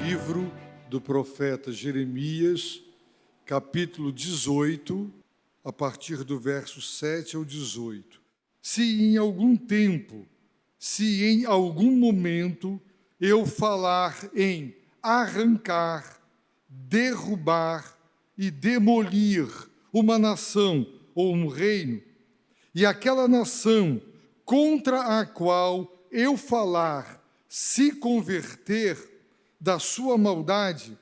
livro do profeta Jeremias, capítulo 18, a partir do verso 7 ao 18. Se em algum tempo, se em algum momento eu falar em arrancar, derrubar e demolir uma nação ou um reino, e aquela nação contra a qual eu falar se converter da sua maldade,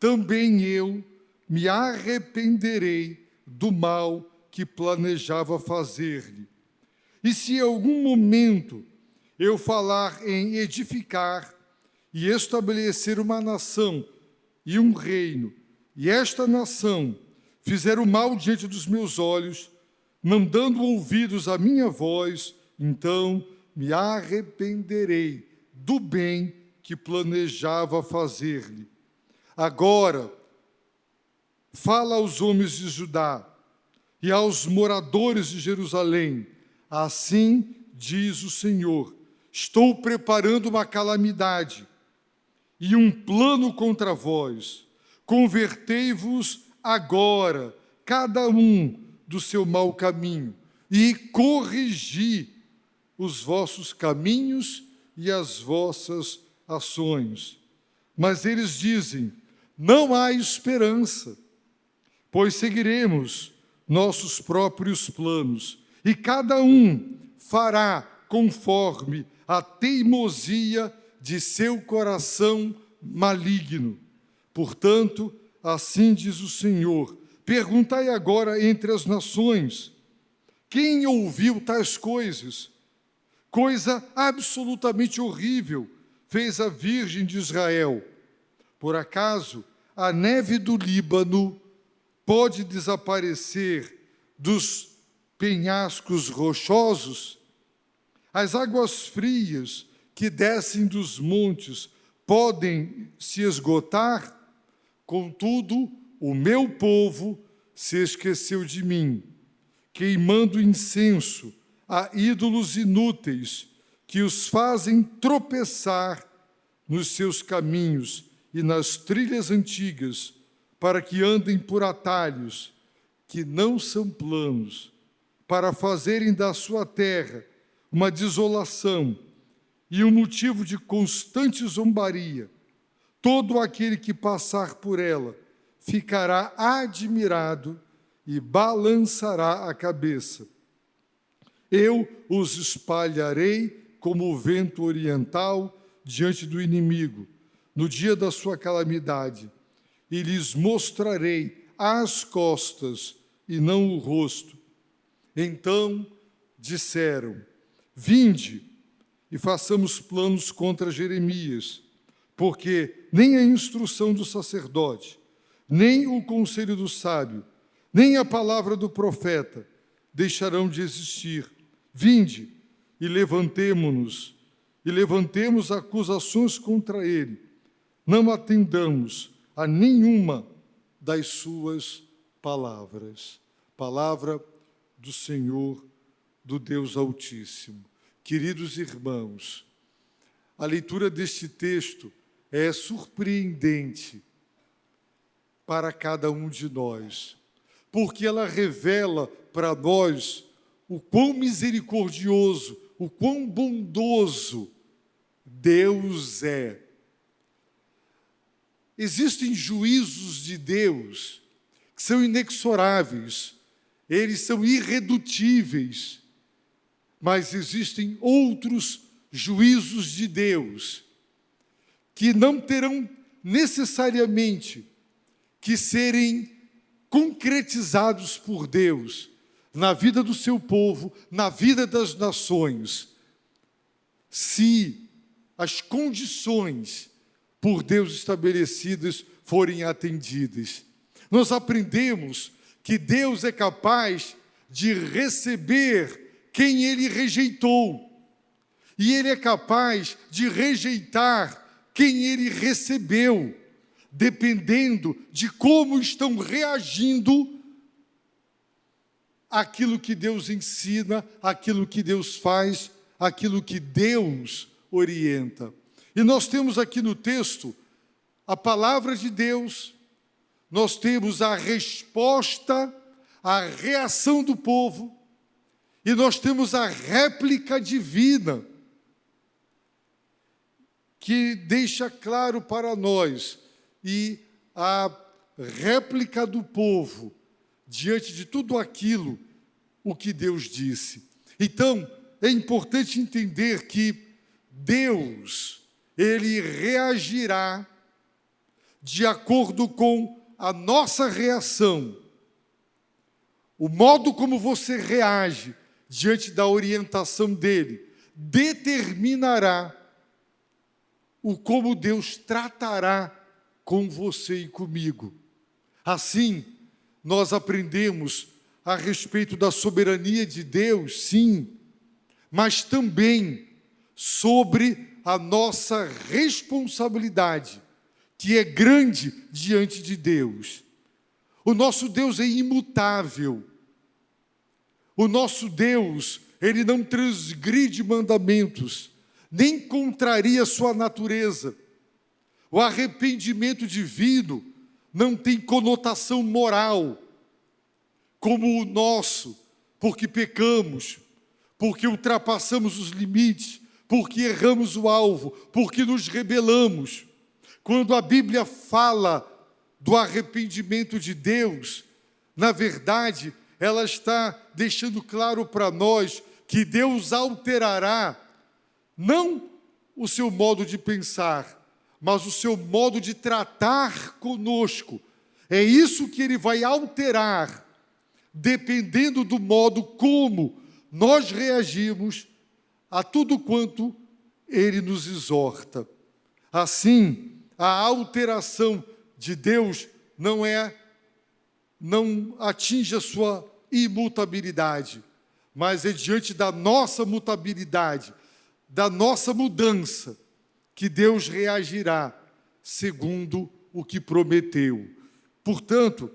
também eu me arrependerei do mal que planejava fazer-lhe. E se em algum momento eu falar em edificar e estabelecer uma nação e um reino, e esta nação fizer o mal diante dos meus olhos, não dando ouvidos à minha voz, então me arrependerei do bem que planejava fazer-lhe. Agora, fala aos homens de Judá e aos moradores de Jerusalém, assim diz o Senhor, estou preparando uma calamidade e um plano contra vós. Convertei-vos agora, cada um do seu mau caminho, e corrigi os vossos caminhos e as vossas ações. Mas eles dizem, não há esperança, pois seguiremos nossos próprios planos, e cada um fará conforme a teimosia de seu coração maligno. Portanto, assim diz o Senhor, perguntai agora entre as nações, quem ouviu tais coisas? Coisa absolutamente horrível fez a Virgem de Israel. Por acaso, a neve do Líbano pode desaparecer dos penhascos rochosos? As águas frias que descem dos montes podem se esgotar? Contudo, o meu povo se esqueceu de mim, queimando incenso a ídolos inúteis que os fazem tropeçar nos seus caminhos e nas trilhas antigas, para que andem por atalhos que não são planos, para fazerem da sua terra uma desolação e um motivo de constante zombaria. Todo aquele que passar por ela ficará admirado e balançará a cabeça. Eu os espalharei como o vento oriental diante do inimigo, no dia da sua calamidade, e lhes mostrarei as costas e não o rosto. Então disseram, vinde e façamos planos contra Jeremias, porque nem a instrução do sacerdote, nem o conselho do sábio, nem a palavra do profeta deixarão de existir. Vinde e levantemo-nos, e levantemos acusações contra ele. Não atendamos a nenhuma das suas palavras. Palavra do Senhor, do Deus Altíssimo. Queridos irmãos, a leitura deste texto é surpreendente para cada um de nós, porque ela revela para nós o quão misericordioso, o quão bondoso Deus é. Existem juízos de Deus que são inexoráveis, eles são irredutíveis, mas existem outros juízos de Deus que não terão necessariamente que serem concretizados por Deus na vida do seu povo, na vida das nações, se as condições por Deus estabelecidas forem atendidas. Nós aprendemos que Deus é capaz de receber quem Ele rejeitou, e Ele é capaz de rejeitar quem Ele recebeu, dependendo de como estão reagindo àquilo que Deus ensina, àquilo que Deus faz, àquilo que Deus orienta. E nós temos aqui no texto a palavra de Deus, nós temos a resposta, a reação do povo, e nós temos a réplica divina, que deixa claro para nós, e a réplica do povo, diante de tudo aquilo, o que Deus disse. Então, é importante entender que Deus, Ele reagirá de acordo com a nossa reação. O modo como você reage diante da orientação dEle determinará o como Deus tratará com você e comigo. Assim, nós aprendemos a respeito da soberania de Deus, sim, mas também sobre a nossa responsabilidade, que é grande diante de Deus. O nosso Deus é imutável. O nosso Deus, Ele não transgride mandamentos, nem contraria sua natureza. O arrependimento divino não tem conotação moral, como o nosso, porque pecamos, porque ultrapassamos os limites, porque erramos o alvo, porque nos rebelamos. Quando a Bíblia fala do arrependimento de Deus, na verdade, ela está deixando claro para nós que Deus alterará não o seu modo de pensar, mas o seu modo de tratar conosco. É isso que Ele vai alterar, dependendo do modo como nós reagimos a tudo quanto Ele nos exorta. Assim, a alteração de Deus não atinge a sua imutabilidade, mas é diante da nossa mutabilidade, da nossa mudança, que Deus reagirá segundo o que prometeu. Portanto,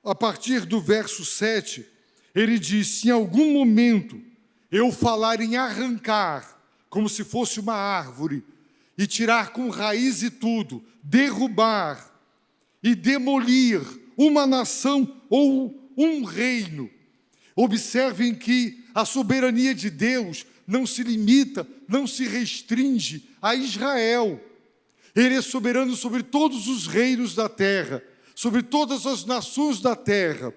a partir do verso 7, ele diz: se em algum momento eu falar em arrancar, como se fosse uma árvore, e tirar com raiz e tudo, derrubar e demolir uma nação ou um reino. Observem que a soberania de Deus não se limita, não se restringe a Israel. Ele é soberano sobre todos os reinos da terra, sobre todas as nações da terra.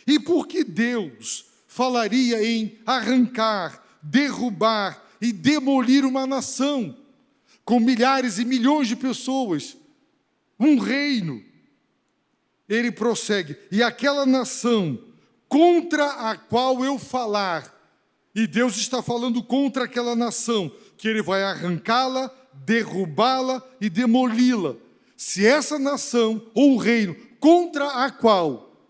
E por que Deus falaria em arrancar, derrubar e demolir uma nação, com milhares e milhões de pessoas, um reino? Ele prossegue: e aquela nação contra a qual eu falar, e Deus está falando contra aquela nação, que Ele vai arrancá-la, derrubá-la e demoli-la. Se essa nação ou reino contra a qual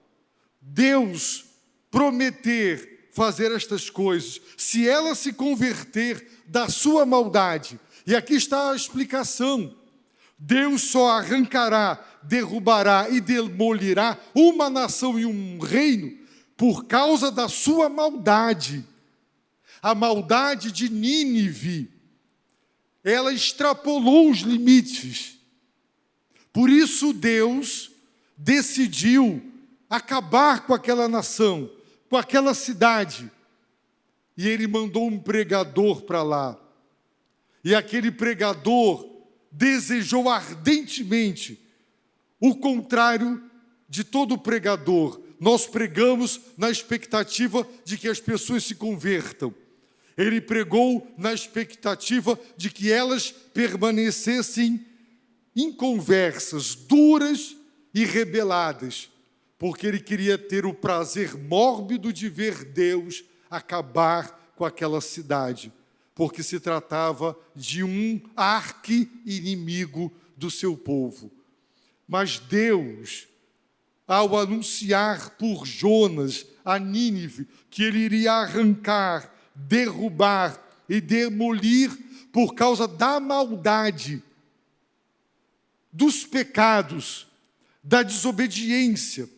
Deus prometer fazer estas coisas, se ela se converter da sua maldade, e aqui está a explicação: Deus só arrancará, derrubará e demolirá uma nação e um reino por causa da sua maldade. A maldade de Nínive, ela extrapolou os limites. Por isso Deus decidiu acabar com aquela nação, com aquela cidade. E Ele mandou um pregador para lá. E aquele pregador desejou ardentemente o contrário de todo pregador. Nós pregamos na expectativa de que as pessoas se convertam. Ele pregou na expectativa de que elas permanecessem inconversas, duras e rebeladas, porque ele queria ter o prazer mórbido de ver Deus acabar com aquela cidade, porque se tratava de um arqui-inimigo do seu povo. Mas Deus, ao anunciar por Jonas a Nínive que ele iria arrancar, derrubar e demolir por causa da maldade, dos pecados, da desobediência,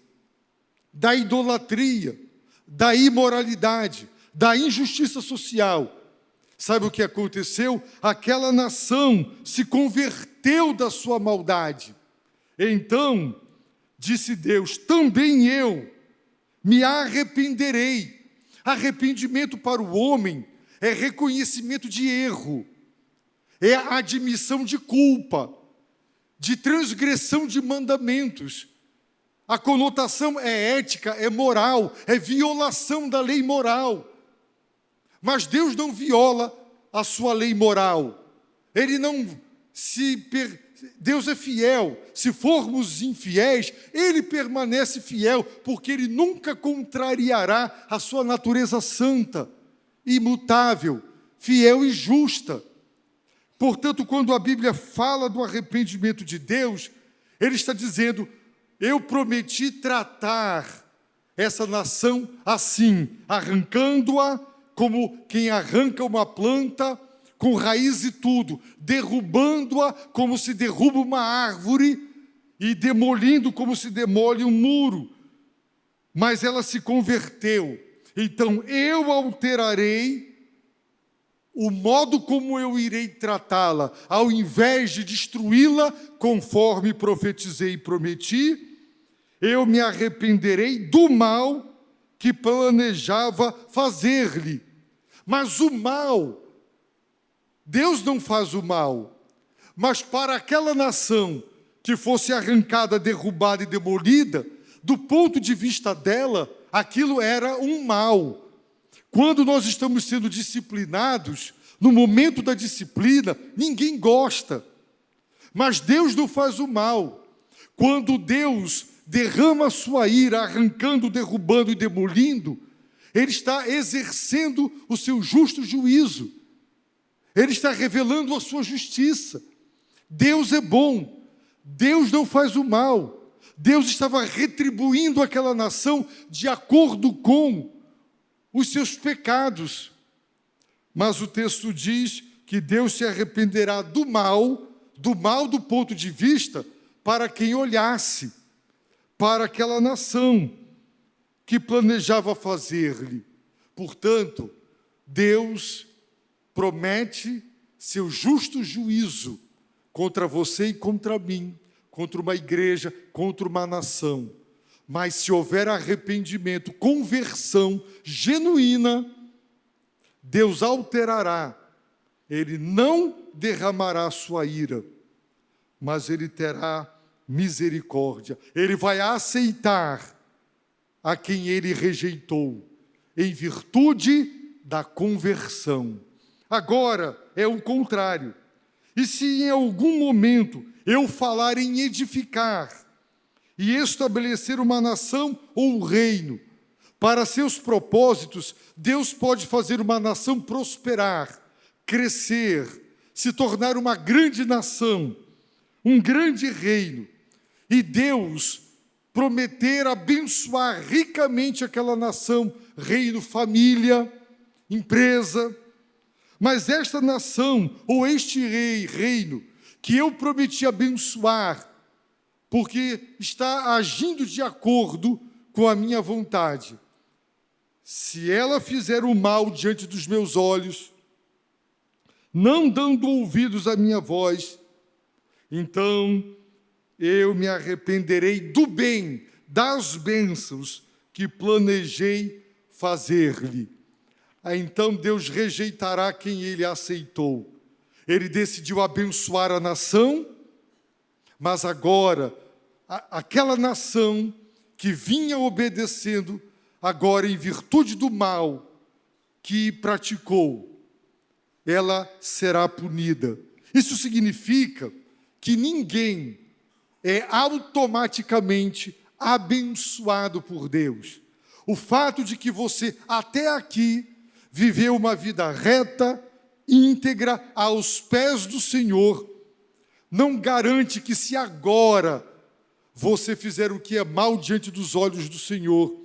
da idolatria, da imoralidade, da injustiça social, Sabe o que aconteceu? Aquela nação se converteu da sua maldade. Então, disse Deus, também eu me arrependerei. Arrependimento para o homem é reconhecimento de erro, é a admissão de culpa, de transgressão de mandamentos. A conotação é ética, é moral, é violação da lei moral. Mas Deus não viola a sua lei moral. Ele não Deus é fiel. Se formos infiéis, Ele permanece fiel, porque Ele nunca contrariará a sua natureza santa, imutável, fiel e justa. Portanto, quando a Bíblia fala do arrependimento de Deus, Ele está dizendo, eu prometi tratar essa nação assim, arrancando-a como quem arranca uma planta, com raiz e tudo, derrubando-a como se derruba uma árvore e demolindo como se demole um muro. Mas ela se converteu. Então eu alterarei o modo como eu irei tratá-la, ao invés de destruí-la, conforme profetizei e prometi, eu me arrependerei do mal que planejava fazer-lhe. Mas o mal, Deus não faz o mal, mas para aquela nação que fosse arrancada, derrubada e demolida, do ponto de vista dela, aquilo era um mal. Quando nós estamos sendo disciplinados, no momento da disciplina, ninguém gosta. Mas Deus não faz o mal. Quando Deus derrama a sua ira, arrancando, derrubando e demolindo, Ele está exercendo o seu justo juízo. Ele está revelando a sua justiça. Deus é bom. Deus não faz o mal. Deus estava retribuindo aquela nação de acordo com os seus pecados. Mas o texto diz que Deus se arrependerá do mal do ponto de vista para quem olhasse para aquela nação que planejava fazer-lhe. Portanto, Deus promete seu justo juízo contra você e contra mim, contra uma igreja, contra uma nação. Mas se houver arrependimento, conversão genuína, Deus alterará. Ele não derramará sua ira, mas Ele terá misericórdia. Ele vai aceitar a quem Ele rejeitou, em virtude da conversão. Agora é o contrário. E se em algum momento eu falar em edificar e estabelecer uma nação ou um reino, para seus propósitos, Deus pode fazer uma nação prosperar, crescer, se tornar uma grande nação, um grande reino. E Deus prometer abençoar ricamente aquela nação, reino, família, empresa. Mas esta nação, ou este reino, que eu prometi abençoar, porque está agindo de acordo com a minha vontade, se ela fizer o mal diante dos meus olhos, não dando ouvidos à minha voz, então eu me arrependerei do bem, das bênçãos que planejei fazer-lhe. Então Deus rejeitará quem Ele aceitou. Ele decidiu abençoar a nação, mas agora, aquela nação que vinha obedecendo, agora em virtude do mal que praticou, ela será punida. Isso significa que ninguém é automaticamente abençoado por Deus. O fato de que você até aqui viveu uma vida reta, íntegra, aos pés do Senhor, não garante que se agora você fizer o que é mal diante dos olhos do Senhor,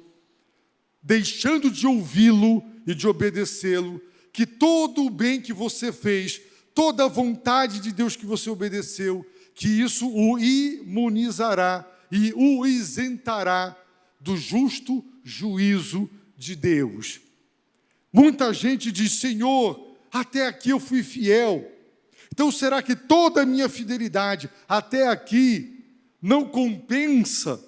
deixando de ouvi-lo e de obedecê-lo, que todo o bem que você fez, toda a vontade de Deus que você obedeceu, que isso o imunizará e o isentará do justo juízo de Deus. Muita gente diz, Senhor, até aqui eu fui fiel. Então, será que toda a minha fidelidade até aqui não compensa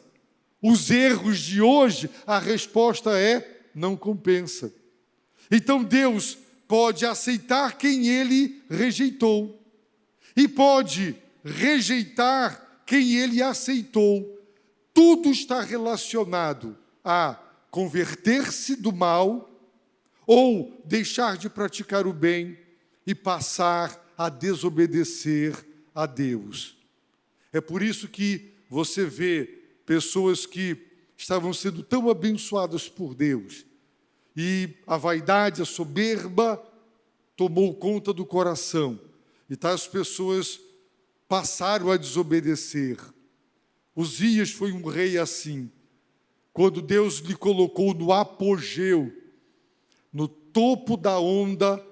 os erros de hoje? A resposta é: não compensa. Então, Deus pode aceitar quem Ele rejeitou e pode rejeitar quem Ele aceitou. Tudo está relacionado a converter-se do mal ou deixar de praticar o bem e passar a desobedecer a Deus. É por isso que você vê pessoas que estavam sendo tão abençoadas por Deus e a vaidade, a soberba tomou conta do coração e tais pessoas passaram a desobedecer. Uzias foi um rei assim. Quando Deus lhe colocou no apogeu, no topo da onda,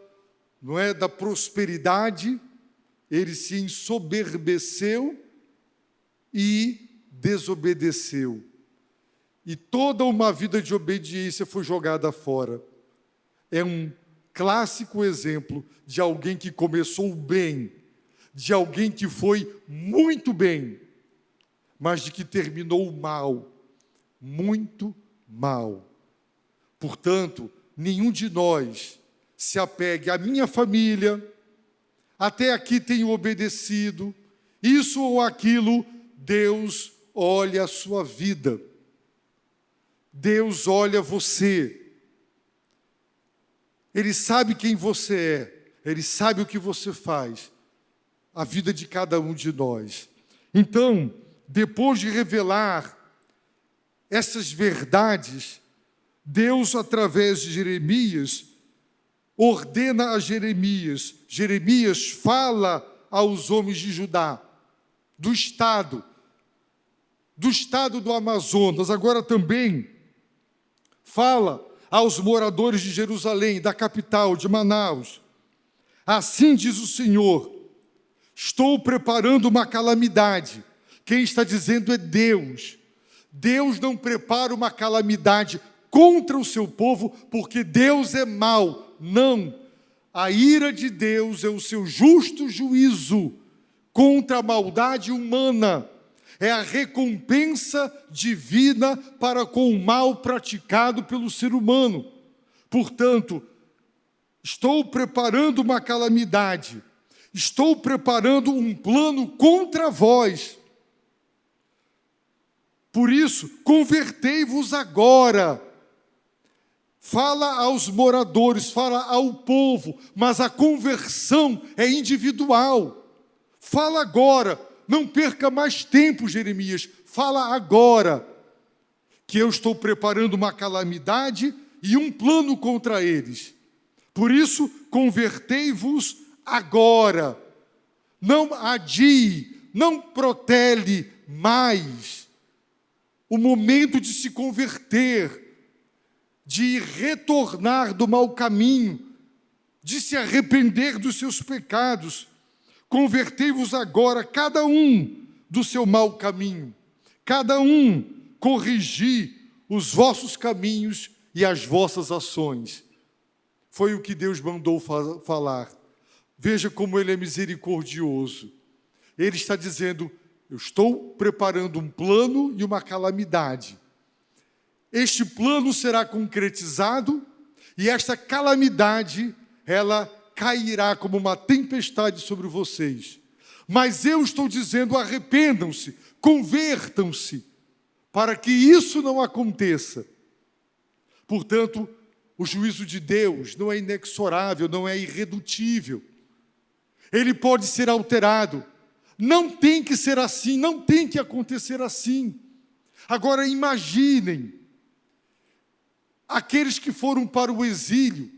não é, da prosperidade, ele se ensoberbeceu e desobedeceu. E toda uma vida de obediência foi jogada fora. É um clássico exemplo de alguém que começou bem, de alguém que foi muito bem, mas de que terminou mal, muito mal. Portanto, nenhum de nós se apegue à minha família, até aqui tenho obedecido, isso ou aquilo. Deus olha a sua vida, Deus olha você, Ele sabe quem você é, Ele sabe o que você faz, a vida de cada um de nós. Então, depois de revelar essas verdades, Deus, através de Jeremias, ordena a Jeremias. Jeremias fala aos homens de Judá, do estado do Amazonas, agora também fala aos moradores de Jerusalém, da capital, de Manaus. Assim diz o Senhor: estou preparando uma calamidade. Quem está dizendo é Deus. Deus não prepara uma calamidade contra o seu povo, porque Deus é mau. Não. A ira de Deus é o seu justo juízo contra a maldade humana. É a recompensa divina para com o mal praticado pelo ser humano. Portanto, estou preparando uma calamidade. Estou preparando um plano contra vós. Por isso, convertei-vos agora. Fala aos moradores, fala ao povo, mas a conversão é individual. Fala agora, não perca mais tempo, Jeremias. Fala agora, que eu estou preparando uma calamidade e um plano contra eles. Por isso, convertei-vos agora. Não adie, não protele mais o momento de se converter, de retornar do mau caminho, de se arrepender dos seus pecados. Convertei-vos agora, cada um do seu mau caminho, cada um corrigi os vossos caminhos e as vossas ações. Foi o que Deus mandou falar. Veja como Ele é misericordioso. Ele está dizendo: eu estou preparando um plano e uma calamidade. Este plano será concretizado e esta calamidade, ela cairá como uma tempestade sobre vocês. Mas eu estou dizendo: arrependam-se, convertam-se, para que isso não aconteça. Portanto, o juízo de Deus não é inexorável, não é irredutível. Ele pode ser alterado. Não tem que ser assim, não tem que acontecer assim. Agora imaginem aqueles que foram para o exílio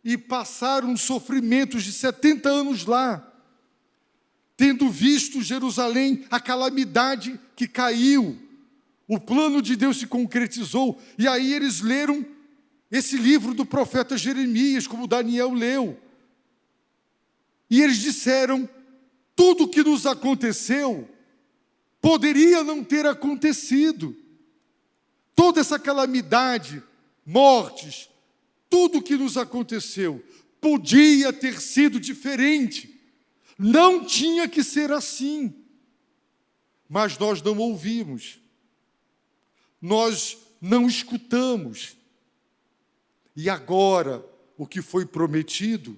e passaram sofrimentos de 70 anos lá, tendo visto Jerusalém, a calamidade que caiu, o plano de Deus se concretizou, e aí eles leram esse livro do profeta Jeremias, como Daniel leu, e eles disseram: tudo o que nos aconteceu poderia não ter acontecido. Toda essa calamidade, mortes, tudo o que nos aconteceu Podia ter sido diferente. Não tinha que ser assim. Mas nós não ouvimos. Nós não escutamos. E agora, o que foi prometido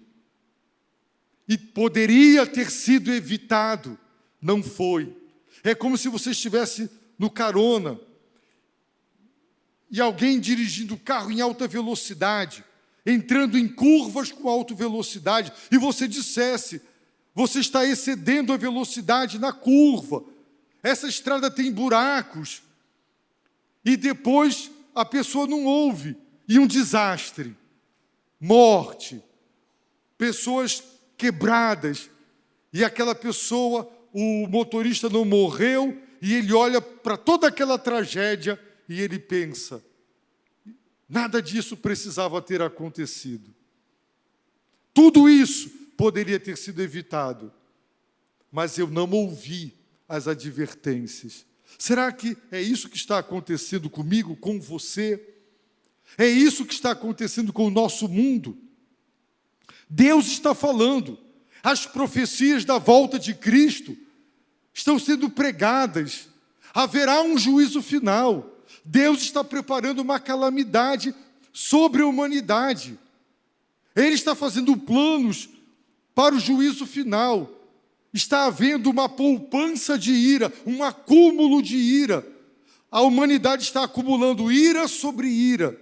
e poderia ter sido evitado, não foi. É como se você estivesse no carona e alguém dirigindo o carro em alta velocidade, entrando em curvas com alta velocidade, e você dissesse: você está excedendo a velocidade na curva, essa estrada tem buracos, e depois a pessoa não ouve, e um desastre, morte, pessoas quebradas, e aquela pessoa, o motorista não morreu, e ele olha para toda aquela tragédia e ele pensa: nada disso precisava ter acontecido. Tudo isso poderia ter sido evitado, mas eu não ouvi as advertências. Será que é isso que está acontecendo comigo, com você? É isso que está acontecendo com o nosso mundo? Deus está falando, as profecias da volta de Cristo estão sendo pregadas, haverá um juízo final. Deus está preparando uma calamidade sobre a humanidade. Ele está fazendo planos para o juízo final. Está havendo uma poupança de ira, um acúmulo de ira. A humanidade está acumulando ira sobre ira.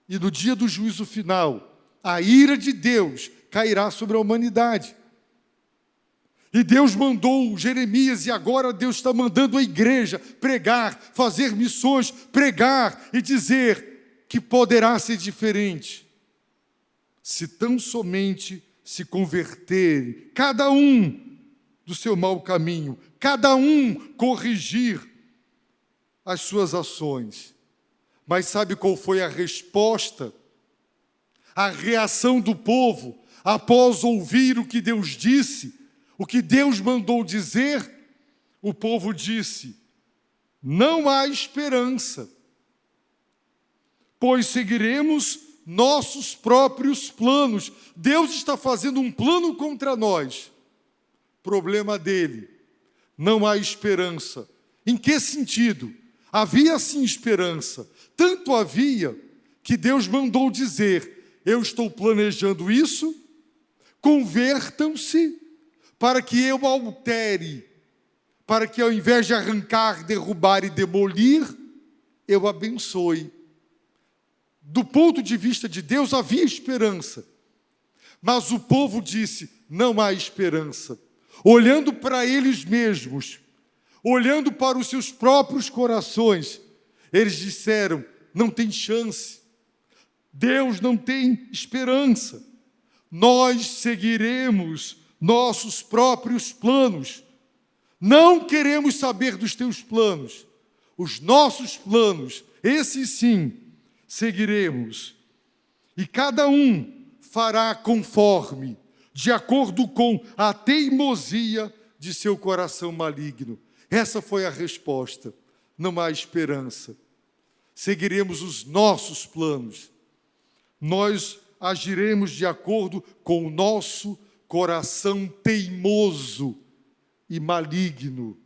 E no dia do juízo final, a ira de Deus cairá sobre a humanidade. E Deus mandou Jeremias, e agora Deus está mandando a igreja pregar, fazer missões, pregar e dizer que poderá ser diferente, se tão somente se converterem, cada um do seu mau caminho, cada um corrigir as suas ações. Mas sabe qual foi a resposta? A reação do povo, após ouvir o que Deus disse, o que Deus mandou dizer, o povo disse: não há esperança, pois seguiremos nossos próprios planos. Deus está fazendo um plano contra nós. Problema dele, não há esperança. Em que sentido? Havia sim esperança. Tanto havia que Deus mandou dizer: eu estou planejando isso, convertam-se, para que eu altere, para que ao invés de arrancar, derrubar e demolir, eu abençoe. Do ponto de vista de Deus havia esperança, mas o povo disse: não há esperança. Olhando para eles mesmos, olhando para os seus próprios corações, eles disseram: não tem chance, Deus não tem esperança, nós seguiremos nossos próprios planos, não queremos saber dos teus planos, os nossos planos, esses sim, seguiremos, e cada um fará conforme, de acordo com a teimosia de seu coração maligno. Essa foi a resposta. Não há esperança. Seguiremos os nossos planos. Nós agiremos de acordo com o nosso coração teimoso e maligno.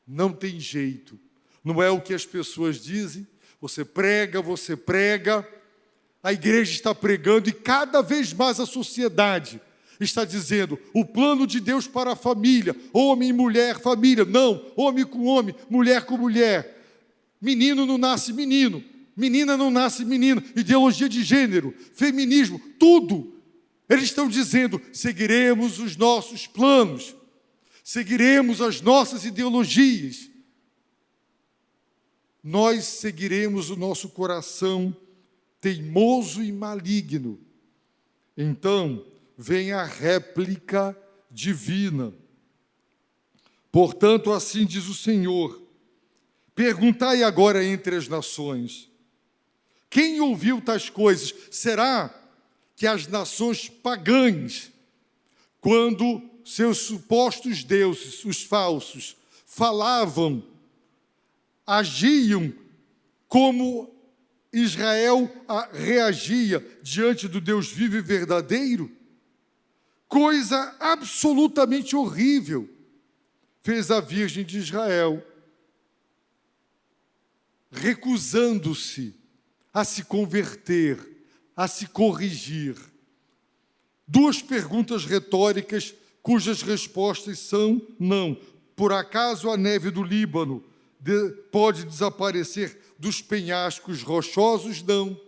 Não tem jeito. Não é o que as pessoas dizem. Você prega, a igreja está pregando, e cada vez mais a sociedade está dizendo: o plano de Deus para a família, homem e mulher, família. Não, homem com homem, mulher com mulher. Menino não nasce menino, menina não nasce menina. Ideologia de gênero, feminismo, tudo. Eles estão dizendo: seguiremos os nossos planos, seguiremos as nossas ideologias. Nós seguiremos o nosso coração teimoso e maligno. Então, vem a réplica divina. Portanto, assim diz o Senhor: perguntai agora entre as nações, quem ouviu tais coisas? Será que as nações pagãs, quando seus supostos deuses, os falsos, falavam, agiam como Israel reagia diante do Deus vivo e verdadeiro? Coisa absolutamente horrível fez a Virgem de Israel, recusando-se a se converter, a se corrigir. Duas perguntas retóricas cujas respostas são não. Por acaso a neve do Líbano pode desaparecer dos penhascos rochosos? Não.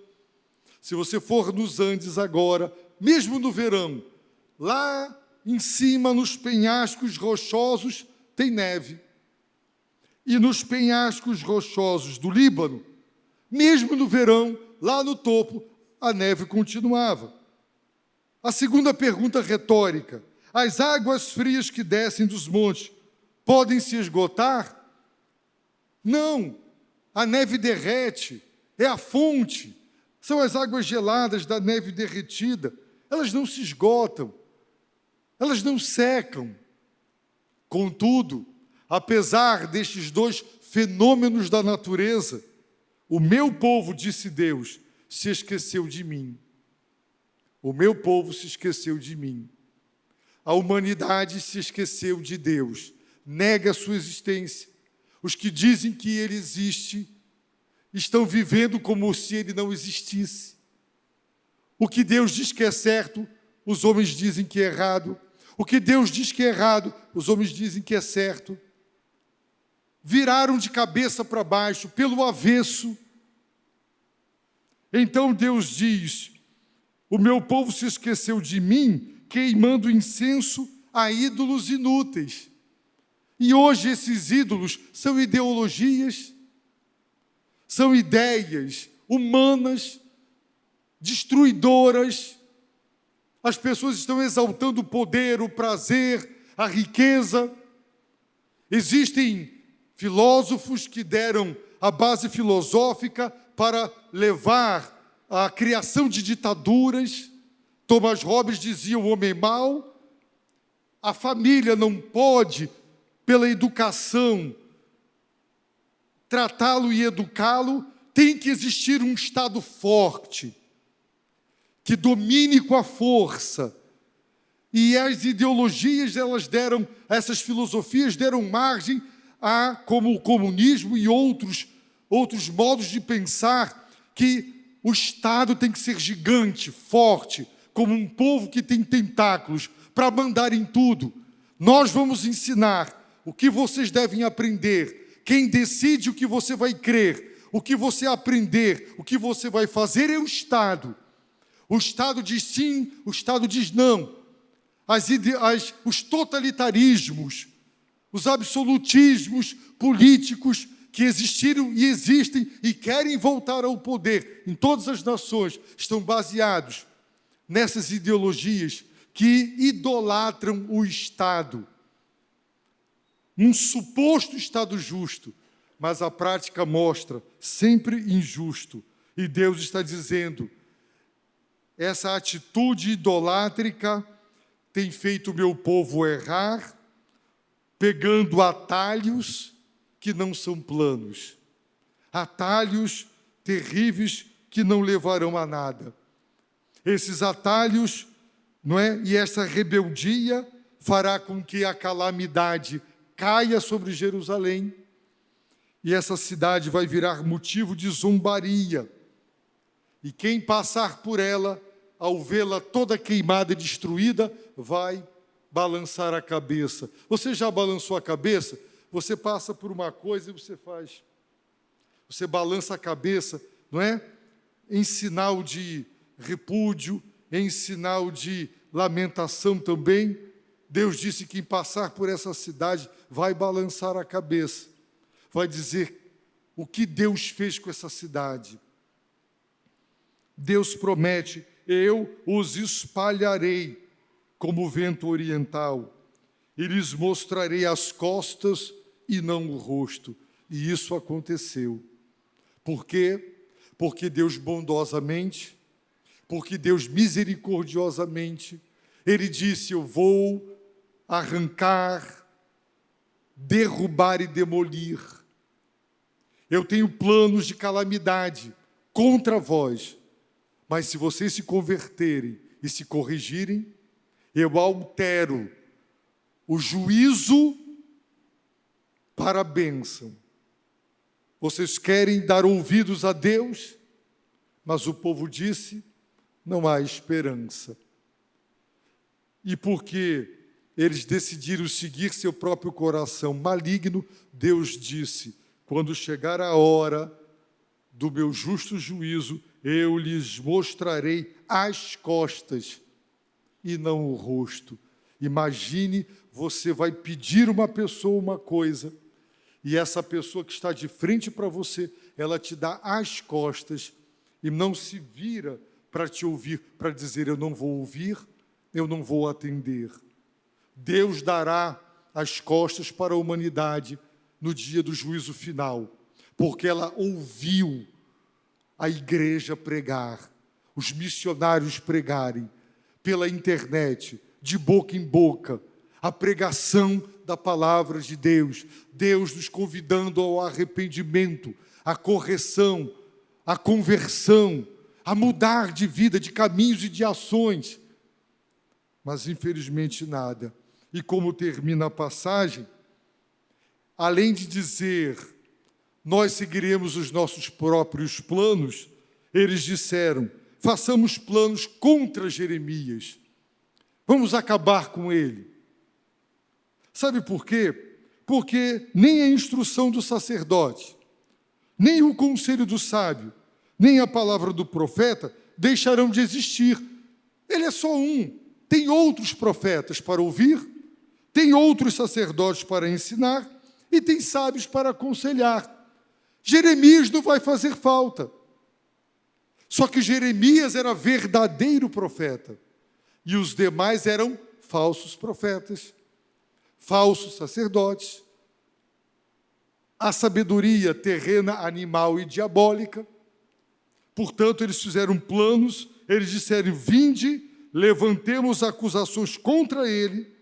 Se você for nos Andes agora, mesmo no verão, lá em cima, nos penhascos rochosos, tem neve. E nos penhascos rochosos do Líbano, mesmo no verão, lá no topo, a neve continuava. A segunda pergunta retórica: as águas frias que descem dos montes podem se esgotar? Não, a neve derrete, é a fonte, são as águas geladas da neve derretida, elas não se esgotam, elas não secam. Contudo, apesar destes dois fenômenos da natureza, o meu povo, disse Deus, se esqueceu de mim. O meu povo se esqueceu de mim. A humanidade se esqueceu de Deus, nega a sua existência. Os que dizem que Ele existe estão vivendo como se Ele não existisse. O que Deus diz que é certo, os homens dizem que é errado. O que Deus diz que é errado, os homens dizem que é certo. Viraram de cabeça para baixo, pelo avesso. Então Deus diz: o meu povo se esqueceu de mim, queimando incenso a ídolos inúteis. E hoje esses ídolos são ideologias, são ideias humanas, destruidoras. As pessoas estão exaltando o poder, o prazer, a riqueza. Existem filósofos que deram a base filosófica para levar à criação de ditaduras. Thomas Hobbes dizia: o homem mau. A família não pode, pela educação, tratá-lo e educá-lo. Tem que existir um Estado forte, que domine com a força. E as ideologias, essas filosofias deram margem a, como o comunismo e outros modos de pensar, que o Estado tem que ser gigante, forte, como um povo que tem tentáculos para mandar em tudo. Nós vamos ensinar o que vocês devem aprender. Quem decide o que você vai crer, o que você aprender, o que você vai fazer é o Estado. O Estado diz sim, o Estado diz não. Os totalitarismos, os absolutismos políticos que existiram e existem e querem voltar ao poder em todas as nações, estão baseados nessas ideologias que idolatram o Estado. Um suposto Estado justo, mas a prática mostra sempre injusto. E Deus está dizendo: essa atitude idolátrica tem feito o meu povo errar, pegando atalhos que não são planos, atalhos terríveis que não levarão a nada. Esses atalhos, não é? E essa rebeldia fará com que a calamidade caia sobre Jerusalém, e essa cidade vai virar motivo de zombaria. E quem passar por ela, ao vê-la toda queimada e destruída, vai balançar a cabeça. Você já balançou a cabeça? Você passa por uma coisa e você balança a cabeça, não é? Em sinal de repúdio, em sinal de lamentação também. Deus disse que quem passar por essa cidade vai balançar a cabeça, vai dizer o que Deus fez com essa cidade. Deus promete: eu os espalharei como o vento oriental, e lhes mostrarei as costas e não o rosto. E isso aconteceu. Por quê? Porque Deus bondosamente, porque Deus misericordiosamente, Ele disse: eu vou arrancar, derrubar e demolir. Eu tenho planos de calamidade contra vós. Mas se vocês se converterem e se corrigirem, eu altero o juízo para a bênção. Vocês querem dar ouvidos a Deus, mas o povo disse, não há esperança. E porque eles decidiram seguir seu próprio coração maligno, Deus disse, quando chegar a hora do meu justo juízo, eu lhes mostrarei as costas e não o rosto. Imagine, você vai pedir uma pessoa uma coisa, e essa pessoa que está de frente para você, ela te dá as costas e não se vira para te ouvir, para dizer, eu não vou ouvir, eu não vou atender. Deus dará as costas para a humanidade no dia do juízo final, porque ela ouviu a igreja pregar, os missionários pregarem, pela internet, de boca em boca, a pregação da palavra de Deus, Deus nos convidando ao arrependimento, à correção, à conversão, a mudar de vida, de caminhos e de ações. Mas, infelizmente, nada. E como termina a passagem, além de dizer, nós seguiremos os nossos próprios planos, eles disseram, façamos planos contra Jeremias. Vamos acabar com ele. Sabe por quê? Porque nem a instrução do sacerdote, nem o conselho do sábio, nem a palavra do profeta deixarão de existir. Ele é só um. Tem outros profetas para ouvir, tem outros sacerdotes para ensinar e tem sábios para aconselhar. Jeremias não vai fazer falta. Só que Jeremias era verdadeiro profeta e os demais eram falsos profetas, falsos sacerdotes. A sabedoria terrena, animal e diabólica. Portanto, eles fizeram planos, eles disseram, vinde, levantemos acusações contra ele,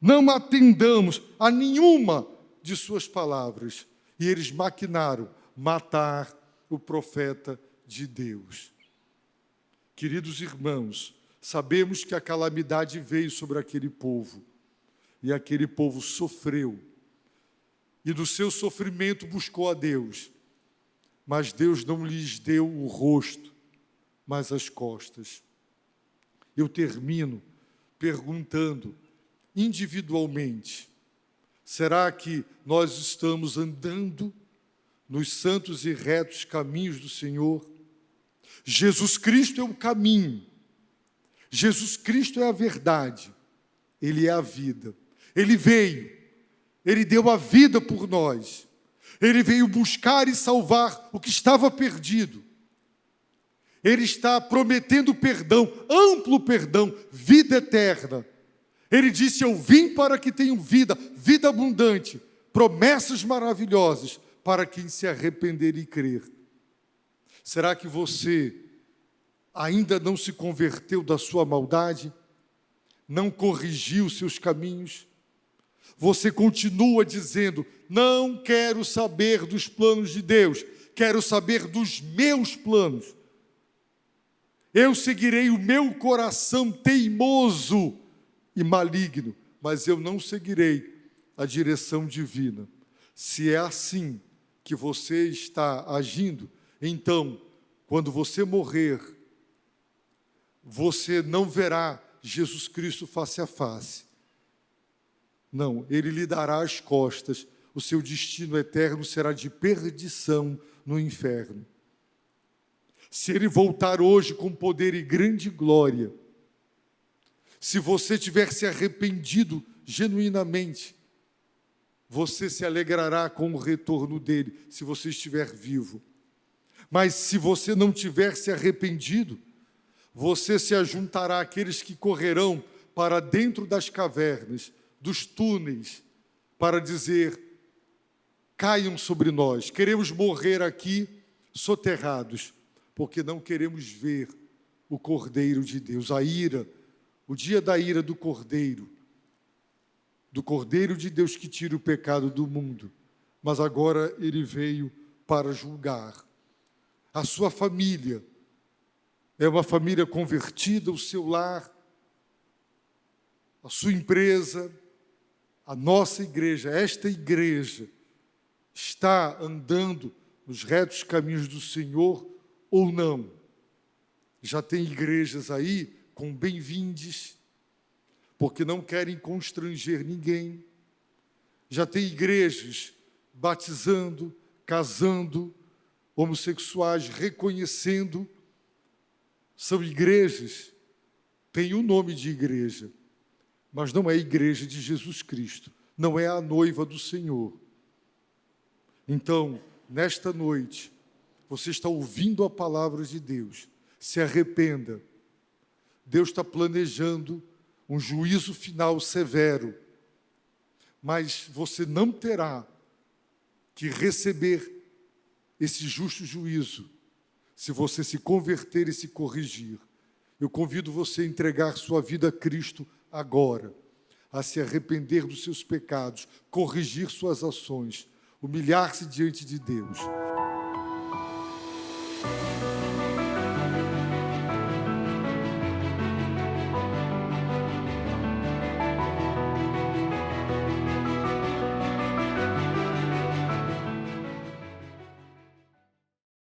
não atendamos a nenhuma de suas palavras. E eles maquinaram matar o profeta de Deus. Queridos irmãos, sabemos que a calamidade veio sobre aquele povo, e aquele povo sofreu, e do seu sofrimento buscou a Deus, mas Deus não lhes deu o rosto, mas as costas. Eu termino perguntando, individualmente, será que nós estamos andando nos santos e retos caminhos do Senhor? Jesus Cristo é o caminho, Jesus Cristo é a verdade, Ele é a vida. Ele veio, Ele deu a vida por nós, Ele veio buscar e salvar o que estava perdido. Ele está prometendo perdão, amplo perdão, vida eterna. Ele disse, eu vim para que tenham vida, vida abundante, promessas maravilhosas para quem se arrepender e crer. Será que você ainda não se converteu da sua maldade? Não corrigiu seus caminhos? Você continua dizendo, não quero saber dos planos de Deus, quero saber dos meus planos. Eu seguirei o meu coração teimoso e maligno, mas eu não seguirei a direção divina. Se é assim que você está agindo, então, quando você morrer, você não verá Jesus Cristo face a face. Não, Ele lhe dará as costas, o seu destino eterno será de perdição no inferno. Se Ele voltar hoje com poder e grande glória, se você tiver se arrependido genuinamente, você se alegrará com o retorno dEle, se você estiver vivo. Mas se você não tiver se arrependido, você se ajuntará àqueles que correrão para dentro das cavernas, dos túneis, para dizer, caiam sobre nós, queremos morrer aqui soterrados, porque não queremos ver o Cordeiro de Deus, a ira, o dia da ira do Cordeiro de Deus que tira o pecado do mundo, mas agora Ele veio para julgar. a sua família é uma família convertida, o seu lar, a sua empresa, a nossa igreja, esta igreja está andando nos retos caminhos do Senhor ou não? Já tem igrejas aí com bem-vindes, porque não querem constranger ninguém. Já tem igrejas batizando, casando, homossexuais, reconhecendo. São igrejas, tem o nome de igreja, mas não é a igreja de Jesus Cristo, não é a noiva do Senhor. Então, nesta noite, você está ouvindo a palavra de Deus, se arrependa. Deus está planejando um juízo final severo, mas você não terá que receber esse justo juízo se você se converter e se corrigir. Eu convido você a entregar sua vida a Cristo agora, a se arrepender dos seus pecados, corrigir suas ações, humilhar-se diante de Deus.